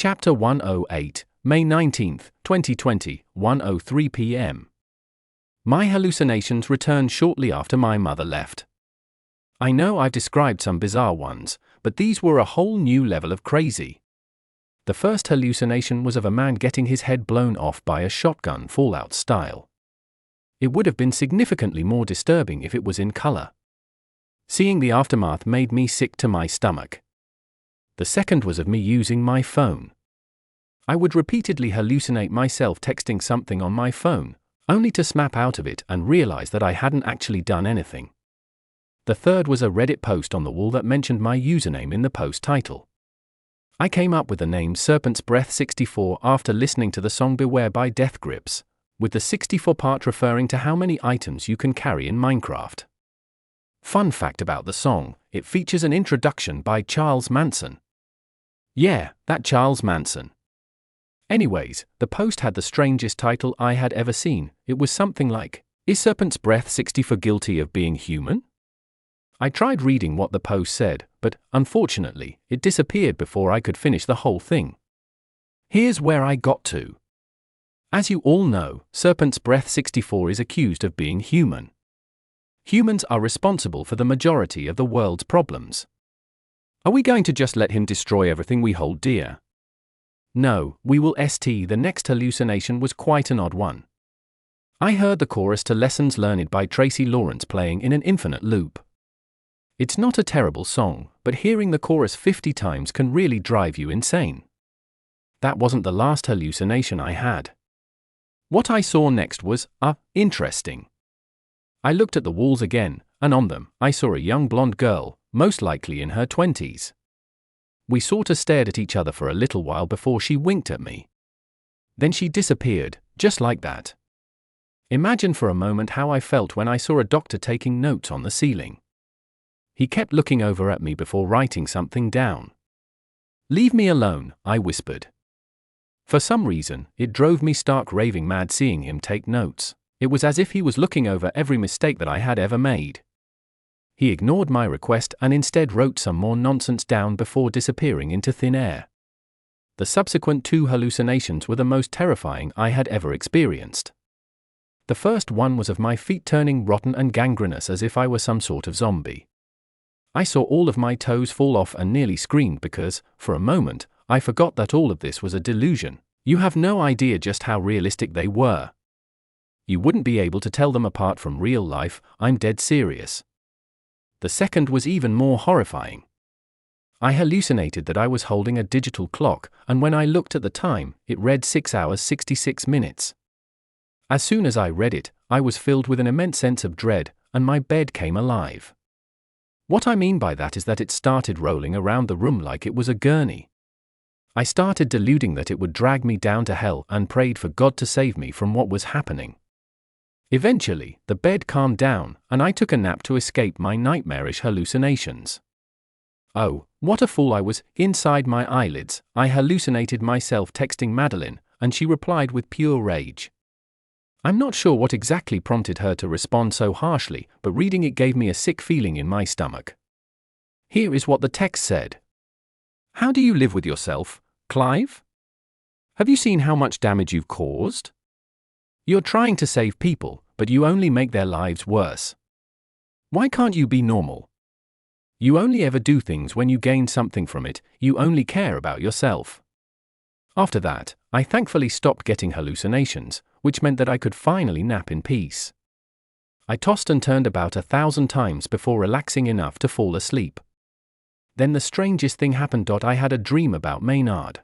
Chapter 108, May 19, 2020, 1:03 p.m. My hallucinations returned shortly after my mother left. I know I've described some bizarre ones, but these were a whole new level of crazy. The first hallucination was of a man getting his head blown off by a shotgun, Fallout style. It would have been significantly more disturbing if it was in color. Seeing the aftermath made me sick to my stomach. The second was of me using my phone. I would repeatedly hallucinate myself texting something on my phone, only to snap out of it and realize that I hadn't actually done anything. The third was a Reddit post on the wall that mentioned my username in the post title. I came up with the name Serpent's Breath 64 after listening to the song Beware by Death Grips, with the 64 part referring to how many items you can carry in Minecraft. Fun fact about the song, it features an introduction by Charles Manson. Yeah, that Charles Manson. Anyways, the post had the strangest title I had ever seen. It was something like, "Is Serpent's Breath 64 guilty of being human?" I tried reading what the post said, but, unfortunately, it disappeared before I could finish the whole thing. Here's where I got to. As you all know, Serpent's Breath 64 is accused of being human. Humans are responsible for the majority of the world's problems. Are we going to just let him destroy everything we hold dear? No, we will. The next hallucination was quite an odd one. I heard the chorus to Lessons Learned by Tracy Lawrence playing in an infinite loop. It's not a terrible song, but hearing the chorus 50 times can really drive you insane. That wasn't the last hallucination I had. What I saw next was, interesting. I looked at the walls again, and on them, I saw a young blonde girl, most likely in her 20s. We sorta stared at each other for a little while before she winked at me. Then she disappeared, just like that. Imagine for a moment how I felt when I saw a doctor taking notes on the ceiling. He kept looking over at me before writing something down. "Leave me alone," I whispered. For some reason, it drove me stark raving mad seeing him take notes. It was as if he was looking over every mistake that I had ever made. He ignored my request and instead wrote some more nonsense down before disappearing into thin air. The subsequent 2 hallucinations were the most terrifying I had ever experienced. The first one was of my feet turning rotten and gangrenous as if I were some sort of zombie. I saw all of my toes fall off and nearly screamed because, for a moment, I forgot that all of this was a delusion. You have no idea just how realistic they were. You wouldn't be able to tell them apart from real life, I'm dead serious. The second was even more horrifying. I hallucinated that I was holding a digital clock, and when I looked at the time, it read 6 hours 66 minutes. As soon as I read it, I was filled with an immense sense of dread, and my bed came alive. What I mean by that is that it started rolling around the room like it was a gurney. I started deluding that it would drag me down to hell and prayed for God to save me from what was happening. Eventually, the bed calmed down, and I took a nap to escape my nightmarish hallucinations. Oh, what a fool I was! Inside my eyelids, I hallucinated myself texting Madeline, and she replied with pure rage. I'm not sure what exactly prompted her to respond so harshly, but reading it gave me a sick feeling in my stomach. Here is what the text said. "How do you live with yourself, Clive? Have you seen how much damage you've caused? You're trying to save people, but you only make their lives worse. Why can't you be normal? You only ever do things when you gain something from it, you only care about yourself." After that, I thankfully stopped getting hallucinations, which meant that I could finally nap in peace. I tossed and turned about 1,000 times before relaxing enough to fall asleep. Then the strangest thing happened. I had a dream about Maynard.